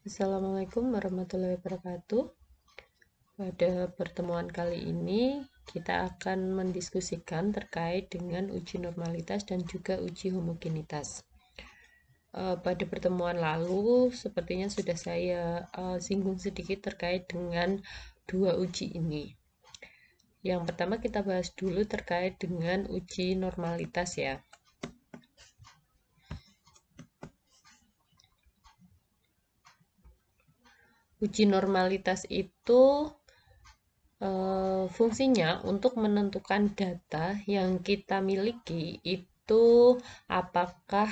Assalamualaikum warahmatullahi wabarakatuh. Pada pertemuan kali ini, kita akan mendiskusikan terkait dengan uji normalitas dan juga uji homogenitas. Pada pertemuan lalu, sepertinya sudah saya singgung sedikit terkait dengan dua uji ini. Yang pertama kita bahas dulu terkait dengan uji normalitas ya. Uji normalitas itu fungsinya untuk menentukan data yang kita miliki itu apakah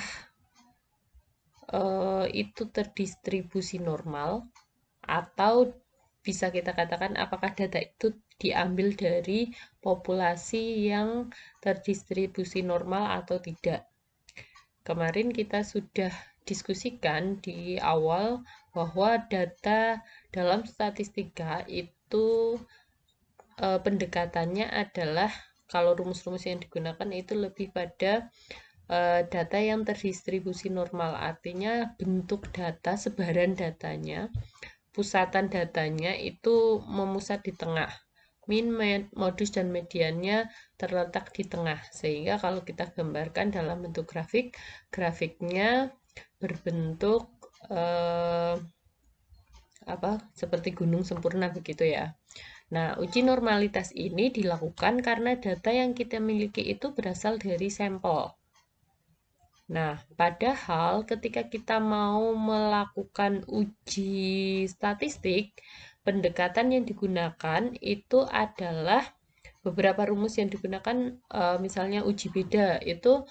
itu terdistribusi normal atau bisa kita katakan apakah data itu diambil dari populasi yang terdistribusi normal atau tidak. Kemarin kita sudah diskusikan di awal bahwa data dalam statistika itu pendekatannya adalah kalau rumus-rumus yang digunakan itu lebih pada data yang terdistribusi normal, artinya bentuk data, sebaran datanya, pusatan datanya itu memusat di tengah. Min, modus, dan mediannya terletak di tengah. Sehingga kalau kita gambarkan dalam bentuk grafik, grafiknya berbentuk seperti gunung sempurna begitu ya. Nah, uji normalitas ini dilakukan karena data yang kita miliki itu berasal dari sampel. Nah, padahal ketika kita mau melakukan uji statistik, pendekatan yang digunakan itu adalah beberapa rumus yang digunakan, misalnya uji beda, itu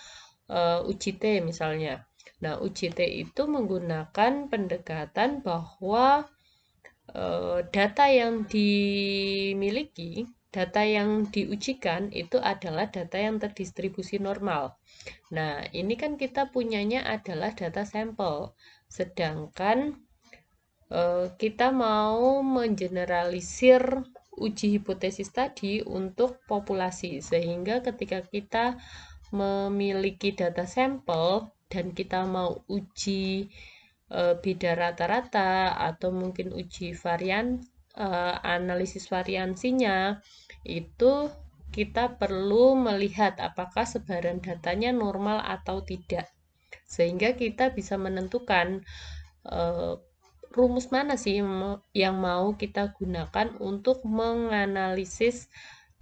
uji T misalnya. Nah, uji T itu menggunakan pendekatan bahwa data yang dimiliki, data yang diujikan itu adalah data yang terdistribusi normal. Nah, ini kan kita punyanya adalah data sampel, sedangkan kita mau mengeneralisir uji hipotesis tadi untuk populasi, sehingga ketika kita memiliki data sampel dan kita mau uji beda rata-rata atau mungkin uji varian analisis variansinya, itu kita perlu melihat apakah sebaran datanya normal atau tidak, sehingga kita bisa menentukan rumus mana sih yang mau kita gunakan untuk menganalisis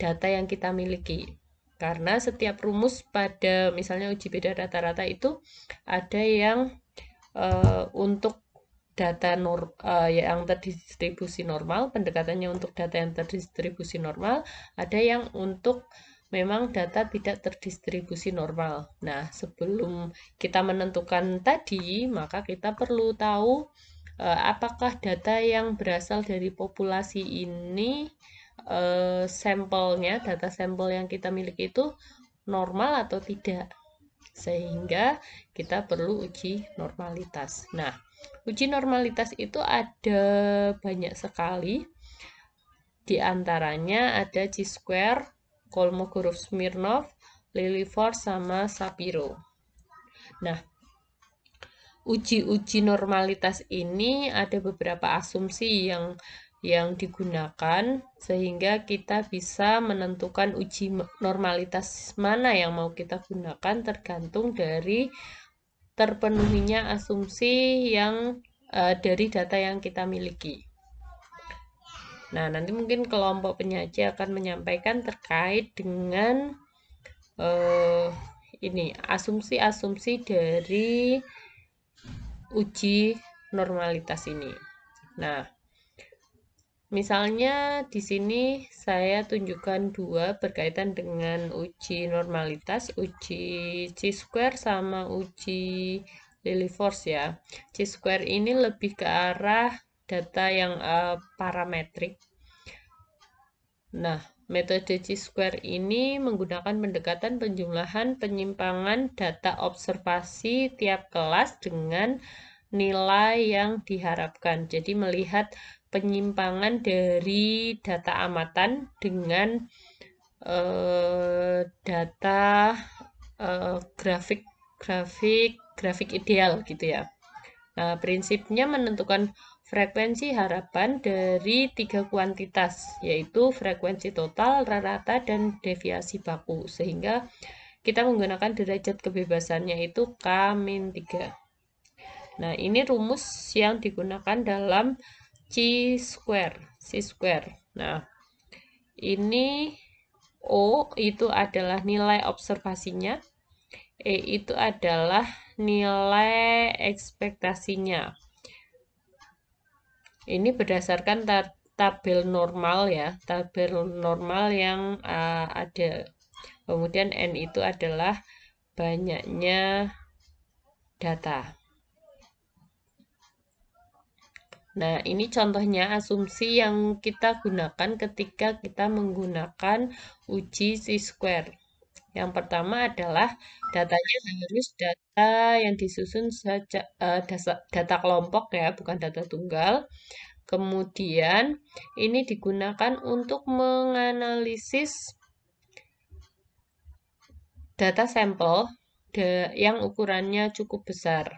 data yang kita miliki. Karena setiap rumus pada misalnya uji beda rata-rata itu ada yang untuk data yang terdistribusi normal, pendekatannya untuk data yang terdistribusi normal, ada yang untuk memang data tidak terdistribusi normal. Nah, sebelum kita menentukan tadi, maka kita perlu tahu apakah data yang berasal dari populasi ini sampelnya, data sampel yang kita miliki itu normal atau tidak. Sehingga kita perlu uji normalitas. Nah, uji normalitas itu ada banyak sekali. Di antaranya ada Chi-square, Kolmogorov-Smirnov, Lilliefors, sama Shapiro. Nah, uji-uji normalitas ini ada beberapa asumsi yang digunakan sehingga kita bisa menentukan uji normalitas mana yang mau kita gunakan tergantung dari terpenuhinya asumsi yang dari data yang kita miliki. Nah, nanti mungkin kelompok penyaji akan menyampaikan terkait dengan ini asumsi-asumsi dari uji normalitas ini. Nah, misalnya di sini saya tunjukkan dua berkaitan dengan uji normalitas, uji Chi-square sama uji Lilliefors ya. Chi-square ini lebih ke arah data yang parametrik. Nah, metode Chi-square ini menggunakan pendekatan penjumlahan penyimpangan data observasi tiap kelas dengan nilai yang diharapkan. Jadi melihat penyimpangan dari data amatan dengan data grafik ideal gitu ya. Nah, prinsipnya menentukan frekuensi harapan dari 3 kuantitas, yaitu frekuensi total, rata-rata, dan deviasi baku. Sehingga kita menggunakan derajat kebebasannya itu K-3. Nah, ini rumus yang digunakan dalam C-square. Nah, ini O itu adalah nilai observasinya, E itu adalah nilai ekspektasinya. Ini berdasarkan tabel normal ya, tabel normal yang ada. Kemudian N itu adalah banyaknya data. Nah, ini contohnya asumsi yang kita gunakan ketika kita menggunakan uji C-square. Yang pertama adalah datanya harus data yang disusun data kelompok ya, bukan data tunggal. Kemudian ini digunakan untuk menganalisis data sampel yang ukurannya cukup besar.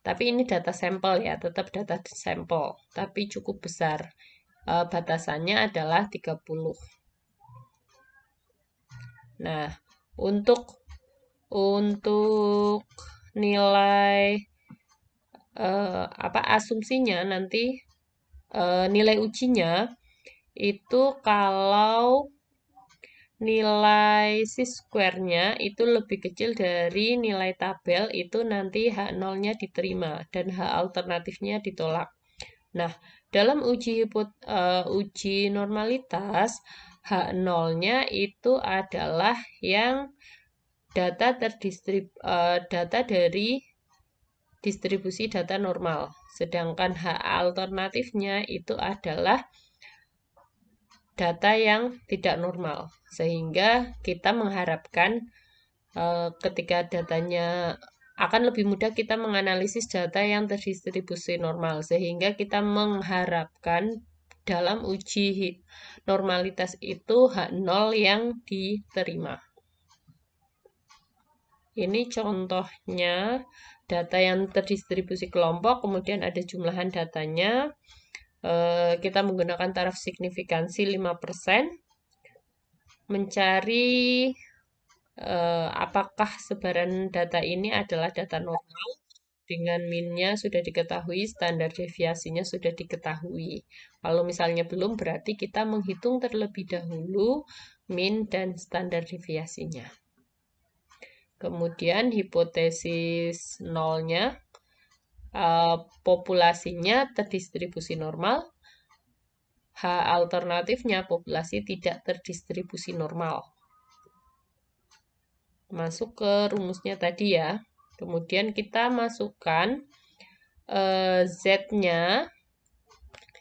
Tapi ini data sampel ya, tetap data sampel, tapi cukup besar. Batasannya adalah 30. Nah, untuk nilai asumsinya nanti nilai ujinya itu kalau nilai C-square-nya itu lebih kecil dari nilai tabel, itu nanti H0-nya diterima dan H alternatifnya ditolak. Nah, dalam uji normalitas, H0-nya itu adalah yang data dari distribusi data normal. Sedangkan H alternatifnya itu adalah data yang tidak normal. Sehingga kita mengharapkan ketika datanya akan lebih mudah kita menganalisis data yang terdistribusi normal. Sehingga kita mengharapkan dalam uji normalitas itu H0 yang diterima. Ini contohnya data yang terdistribusi kelompok, kemudian ada jumlahan datanya. Kita menggunakan taraf signifikansi 5%, mencari apakah sebaran data ini adalah data normal, dengan min-nya sudah diketahui, standar deviasinya sudah diketahui. Kalau misalnya belum, berarti kita menghitung terlebih dahulu min dan standar deviasinya. Kemudian hipotesis nolnya, populasinya terdistribusi normal, H alternatifnya populasi tidak terdistribusi normal. Masuk ke rumusnya tadi ya. Kemudian kita masukkan Z-nya,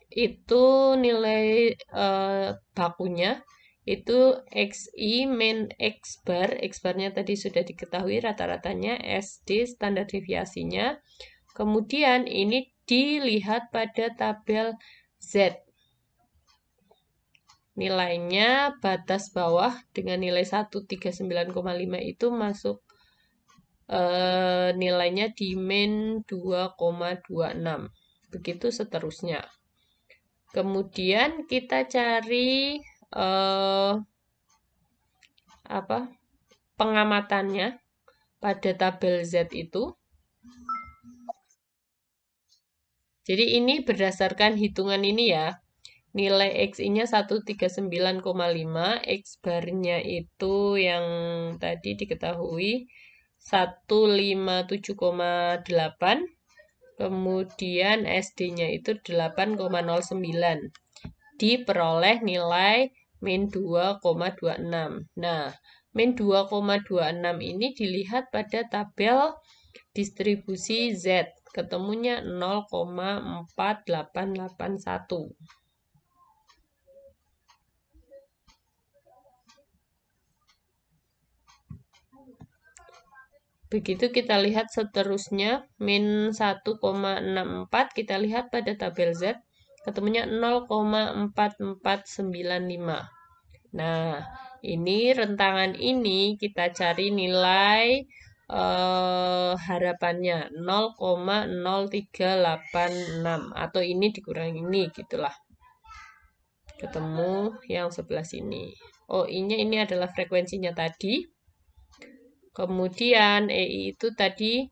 itu nilai bakunya, itu XI min X bar. X barnya tadi sudah diketahui, rata-ratanya SD, standar deviasinya. Kemudian ini dilihat pada tabel Z. Nilainya batas bawah dengan nilai 139,5 itu masuk nilainya di min 2,26. Begitu seterusnya. Kemudian kita cari pengamatannya pada tabel Z itu. Jadi ini berdasarkan hitungan ini ya. Nilai XI-nya 139,5, X bar-nya itu yang tadi diketahui 157,8, kemudian SD-nya itu 8,09, diperoleh nilai min 2,26. Nah, min 2,26 ini dilihat pada tabel distribusi Z, ketemunya 0,4881. Begitu kita lihat seterusnya, min 1,64 kita lihat pada tabel Z, ketemunya 0,4495. Nah, ini rentangan ini kita cari nilai harapannya 0,0386 atau ini dikurangi ini gitulah. Ketemu yang sebelah sini. Oh, ini adalah frekuensinya tadi. Kemudian EI itu tadi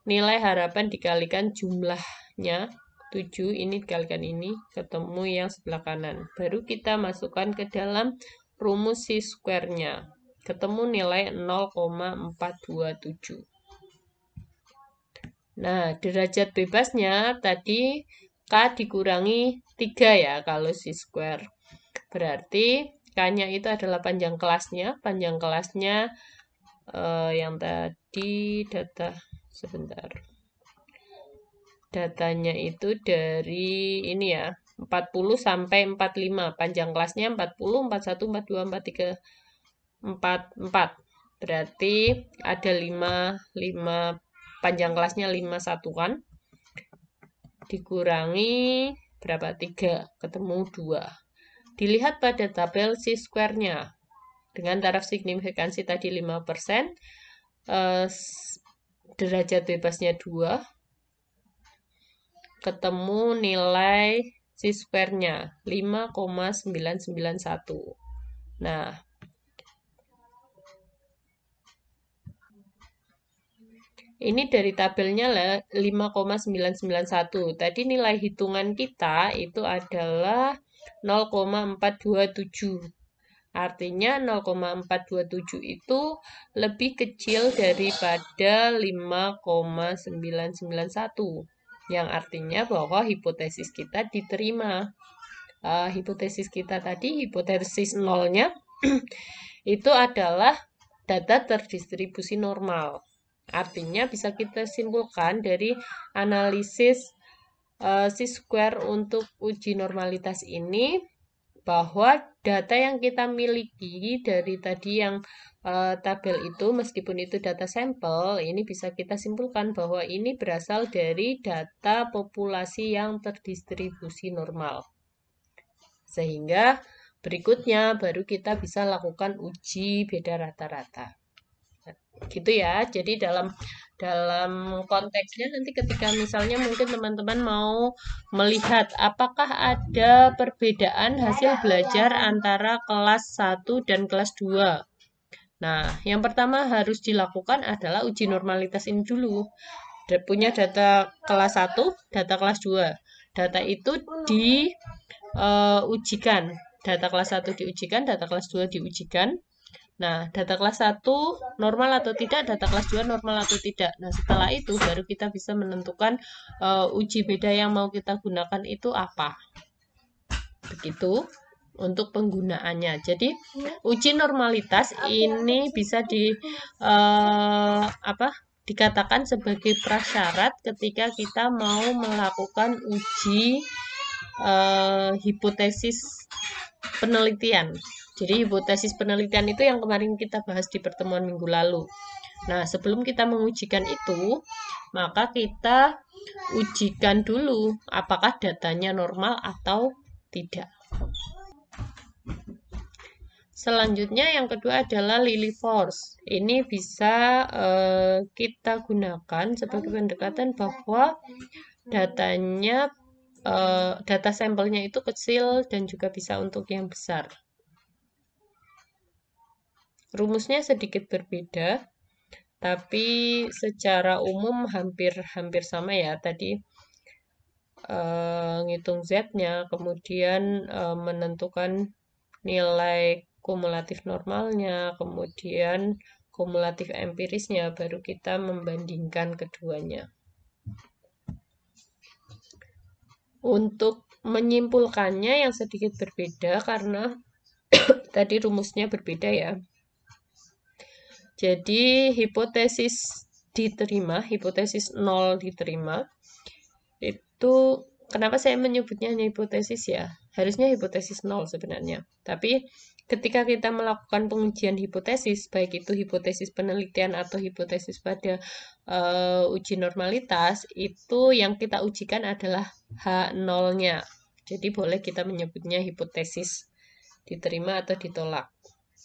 nilai harapan dikalikan jumlahnya 7, ini dikalikan ini, ketemu yang sebelah kanan. Baru kita masukkan ke dalam rumus C square-nya. Ketemu nilai 0,427. Nah, derajat bebasnya tadi K dikurangi 3 ya kalau C square. Berarti K-nya itu adalah panjang kelasnya. Panjang kelasnya yang tadi sebentar. Datanya itu dari ini ya, 40 sampai 45. Panjang kelasnya 40, 41, 42, 43, 44. Berarti ada 5 panjang kelasnya 5 satuan. Dikurangi berapa? 3, ketemu 2. Dilihat pada tabel C square-nya. Dengan taraf signifikansi tadi 5%, derajat bebasnya 2, ketemu nilai C square-nya 5,991. Nah, ini dari tabelnya 5,991. Tadi nilai hitungan kita itu adalah 0,427. Artinya 0,427 itu lebih kecil daripada 5,991. Yang artinya bahwa hipotesis kita diterima. Hipotesis kita tadi, hipotesis nolnya, itu adalah data terdistribusi normal. Artinya bisa kita simpulkan dari analisis C square untuk uji normalitas ini, bahwa data yang kita miliki dari tadi yang tabel itu, meskipun itu data sampel, ini bisa kita simpulkan bahwa ini berasal dari data populasi yang terdistribusi normal. Sehingga berikutnya baru kita bisa lakukan uji beda rata-rata. Gitu ya. Jadi dalam konteksnya nanti ketika misalnya mungkin teman-teman mau melihat apakah ada perbedaan hasil belajar antara kelas 1 dan kelas 2. Nah, yang pertama harus dilakukan adalah uji normalitas ini dulu. Punya data kelas 1, data kelas 2. Data itu diujikan. Data kelas 1 diujikan, data kelas 2 diujikan. Nah, data kelas 1 normal atau tidak, data kelas 2 normal atau tidak. Nah, setelah itu baru kita bisa menentukan uji beda yang mau kita gunakan itu apa. Begitu untuk penggunaannya. Jadi, uji normalitas ini bisa dikatakan sebagai prasyarat ketika kita mau melakukan uji hipotesis penelitian. Jadi hipotesis penelitian itu yang kemarin kita bahas di pertemuan minggu lalu. Nah, sebelum kita mengujikan itu, maka kita ujikan dulu apakah datanya normal atau tidak. Selanjutnya yang kedua adalah Lilly force. Ini bisa kita gunakan sebagai pendekatan bahwa datanya data sampelnya itu kecil dan juga bisa untuk yang besar. Rumusnya sedikit berbeda, tapi secara umum hampir sama ya. Tadi ngitung Z-nya, kemudian menentukan nilai kumulatif normalnya, kemudian kumulatif empirisnya, baru kita membandingkan keduanya. Untuk menyimpulkannya yang sedikit berbeda karena tadi rumusnya berbeda ya. Jadi hipotesis diterima, hipotesis 0 diterima. Itu kenapa saya menyebutnya hanya hipotesis ya? Harusnya hipotesis 0 sebenarnya. Tapi ketika kita melakukan pengujian hipotesis, baik itu hipotesis penelitian atau hipotesis pada uji normalitas, itu yang kita ujikan adalah H0-nya. Jadi boleh kita menyebutnya hipotesis diterima atau ditolak.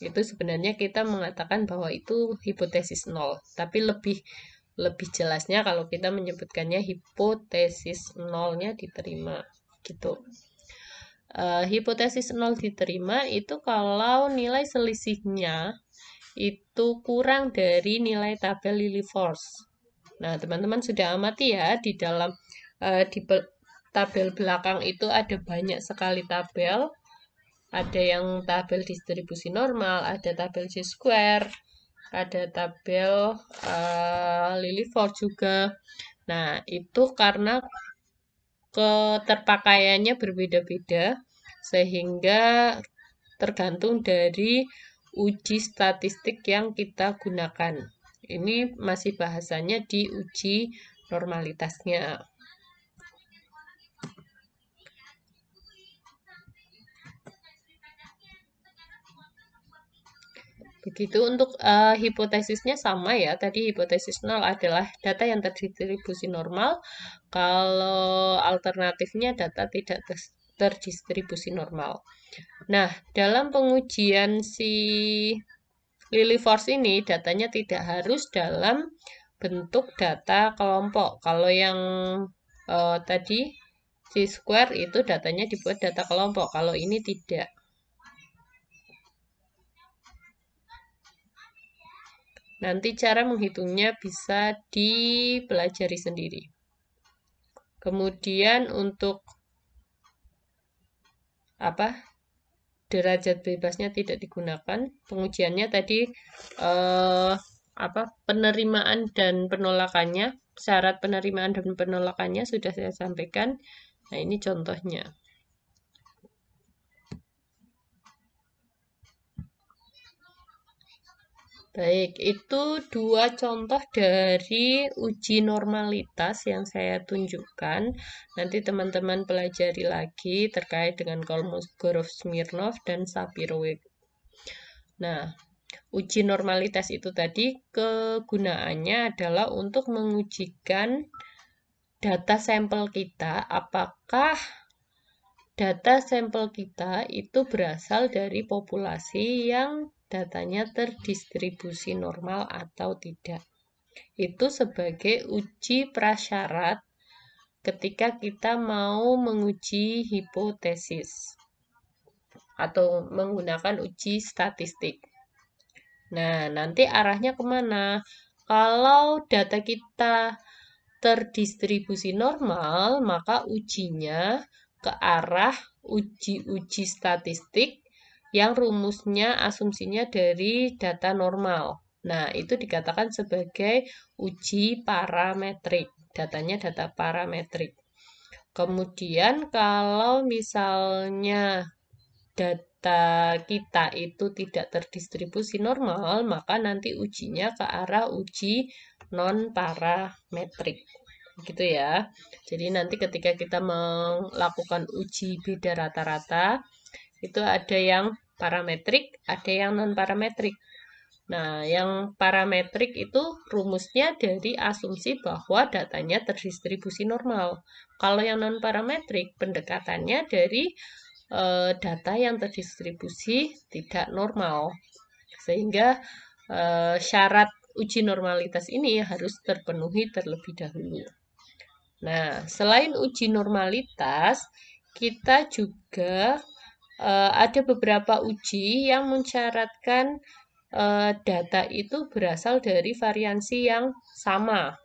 Itu sebenarnya kita mengatakan bahwa itu hipotesis nol, tapi lebih jelasnya kalau kita menyebutkannya hipotesis nolnya diterima gitu. Hipotesis nol diterima itu kalau nilai selisihnya itu kurang dari nilai tabel Lilliefors. Nah, teman-teman sudah amati ya, di dalam tabel belakang itu ada banyak sekali tabel. Ada yang tabel distribusi normal, ada tabel chi-square, ada tabel Lilliefors juga. Nah, itu karena keterpakaiannya berbeda-beda, sehingga tergantung dari uji statistik yang kita gunakan. Ini masih bahasanya di uji normalitasnya. Begitu untuk hipotesisnya sama ya. Tadi hipotesis nol adalah data yang terdistribusi normal. Kalau alternatifnya data tidak terdistribusi normal. Nah, dalam pengujian si Lilliefors ini datanya tidak harus dalam bentuk data kelompok. Kalau yang tadi chi-square itu datanya dibuat data kelompok. Kalau ini tidak. Nanti cara menghitungnya bisa dipelajari sendiri. Kemudian untuk derajat bebasnya tidak digunakan. Pengujiannya tadi penerimaan dan penolakannya, syarat penerimaan dan penolakannya sudah saya sampaikan. Nah, ini contohnya. Baik, itu dua contoh dari uji normalitas yang saya tunjukkan. Nanti teman-teman pelajari lagi terkait dengan Kolmogorov-Smirnov dan Sapir-Whorf. Nah, uji normalitas itu tadi kegunaannya adalah untuk mengujikan data sampel kita, apakah data sampel kita itu berasal dari populasi yang datanya terdistribusi normal atau tidak. Itu sebagai uji prasyarat ketika kita mau menguji hipotesis atau menggunakan uji statistik. Nah, nanti arahnya kemana? Kalau data kita terdistribusi normal, maka ujinya ke arah uji-uji statistik yang rumusnya, asumsinya dari data normal. Nah, itu dikatakan sebagai uji parametrik. Datanya data parametrik. Kemudian kalau misalnya data kita itu tidak terdistribusi normal, maka nanti ujinya ke arah uji non-parametrik. Gitu ya. Jadi nanti ketika kita melakukan uji beda rata-rata, itu ada yang parametrik, ada yang non-parametrik. Nah, yang parametrik itu rumusnya dari asumsi bahwa datanya terdistribusi normal. Kalau yang non-parametrik, pendekatannya dari data yang terdistribusi tidak normal. Sehingga syarat uji normalitas ini harus terpenuhi terlebih dahulu. Nah, selain uji normalitas, kita juga ada beberapa uji yang mensyaratkan data itu berasal dari variansi yang sama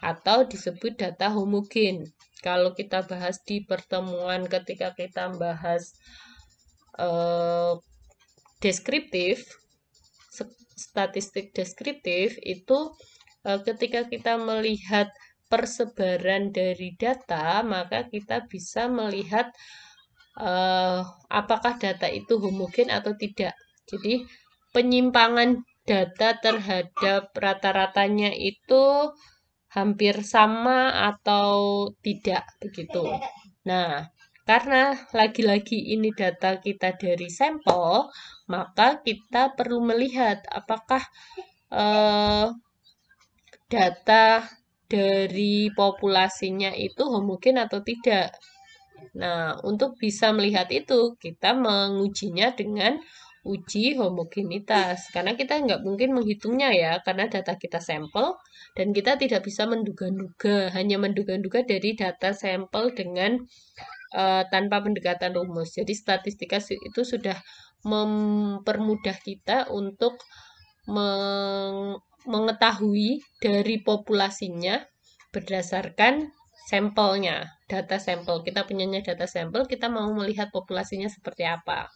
atau disebut data homogen. Kalau kita bahas di pertemuan ketika kita bahas deskriptif, statistik deskriptif itu ketika kita melihat persebaran dari data, maka kita bisa melihat apakah data itu homogen atau tidak. Jadi penyimpangan data terhadap rata-ratanya itu hampir sama atau tidak begitu. Nah, karena lagi-lagi ini data kita dari sampel, maka kita perlu melihat apakah data dari populasinya itu homogen atau tidak. Nah, untuk bisa melihat itu, kita mengujinya dengan uji homogenitas. Karena kita nggak mungkin menghitungnya ya, karena data kita sampel, dan kita tidak bisa menduga-duga, hanya menduga-duga dari data sampel dengan tanpa pendekatan rumus. Jadi statistika itu sudah mempermudah kita untuk mengetahui dari populasinya berdasarkan sampelnya, data sampel. Kita punyanya data sampel, kita mau melihat populasinya seperti apa.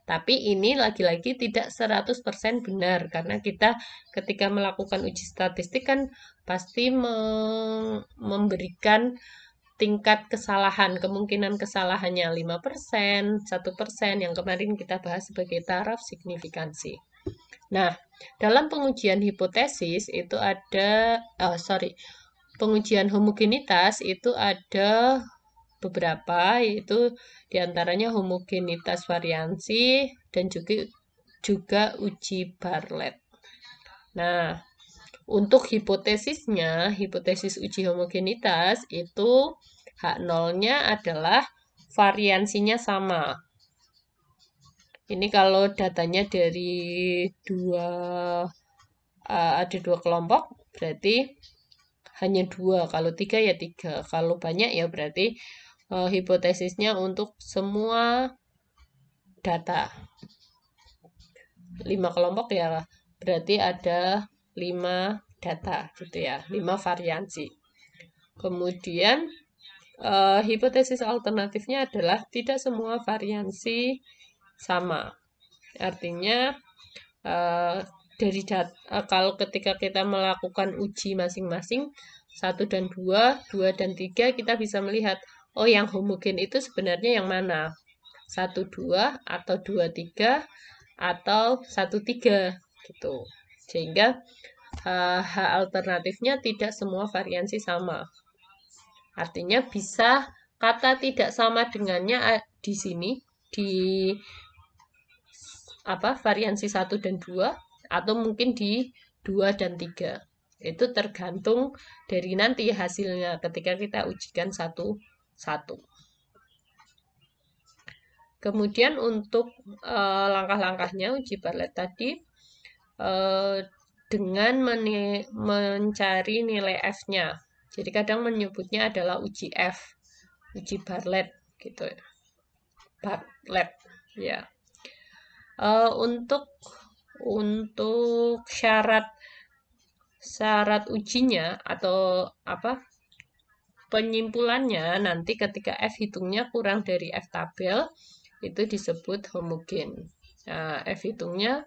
Tapi ini lagi-lagi tidak 100% benar, karena kita ketika melakukan uji statistik kan pasti memberikan tingkat kesalahan, kemungkinan kesalahannya 5%, 1%, yang kemarin kita bahas sebagai taraf signifikansi. Nah, dalam pengujian hipotesis itu ada, pengujian homogenitas itu ada beberapa, yaitu diantaranya homogenitas variansi dan juga uji Bartlett. Nah, untuk hipotesisnya, hipotesis uji homogenitas itu H0-nya adalah variansinya sama. Ini kalau datanya dari ada dua kelompok, berarti hanya 2. Kalau 3 ya 3. Kalau banyak ya berarti hipotesisnya untuk semua data. 5 kelompok ya berarti ada 5 data gitu ya, 5 variansi. Kemudian hipotesis alternatifnya adalah tidak semua variansi sama. Artinya dari kalau ketika kita melakukan uji masing-masing 1 dan 2, 2 dan 3, kita bisa melihat, oh yang homogen itu sebenarnya yang mana? 1, 2, atau 2, 3, atau 1, 3, gitu. Sehingga H alternatifnya tidak semua variansi sama. Artinya bisa kata tidak sama dengannya di sini, di variansi 1 dan 2, atau mungkin di 2 dan 3. Itu tergantung dari nanti hasilnya ketika kita ujikan satu-satu. Kemudian untuk langkah-langkahnya uji Bartlett tadi, dengan mencari nilai F-nya. Jadi kadang menyebutnya adalah uji F, uji Bartlett gitu ya. Bartlett ya. Untuk syarat ujinya atau penyimpulannya nanti ketika F hitungnya kurang dari F tabel itu disebut homogen. Nah, F hitungnya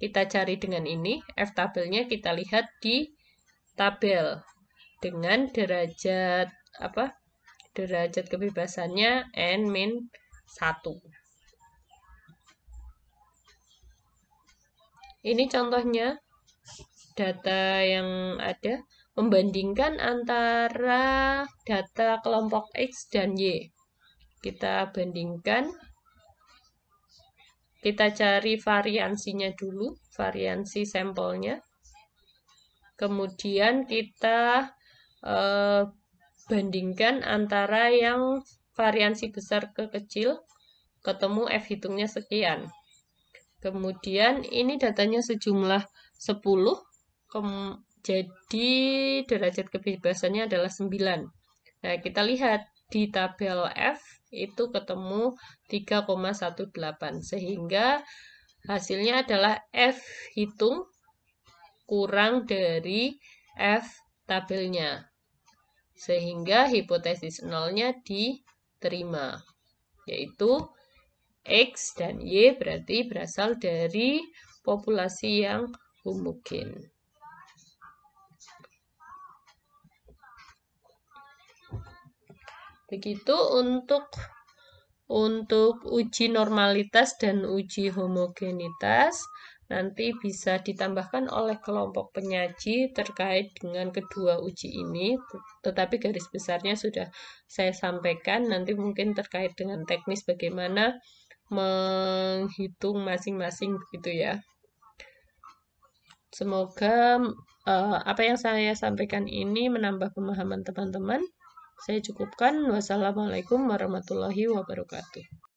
kita cari dengan ini, F tabelnya kita lihat di tabel dengan derajat derajat kebebasannya N-1. Ini contohnya data yang ada, membandingkan antara data kelompok X dan Y. Kita bandingkan, kita cari variansinya dulu, variansi sampelnya. Kemudian kita bandingkan antara yang variansi besar ke kecil, ketemu F hitungnya sekian. Kemudian ini datanya sejumlah 10, jadi derajat kebebasannya adalah 9. Nah, kita lihat di tabel F itu ketemu 3,18, sehingga hasilnya adalah F hitung kurang dari F tabelnya. Sehingga hipotesis nolnya diterima, yaitu X dan Y berarti berasal dari populasi yang homogen. Begitu untuk uji normalitas dan uji homogenitas. Nanti bisa ditambahkan oleh kelompok penyaji terkait dengan kedua uji ini, tetapi garis besarnya sudah saya sampaikan. Nanti mungkin terkait dengan teknis bagaimana menghitung masing-masing begitu ya. Semoga apa yang saya sampaikan ini menambah pemahaman teman-teman. Saya cukupkan. Wassalamualaikum warahmatullahi wabarakatuh.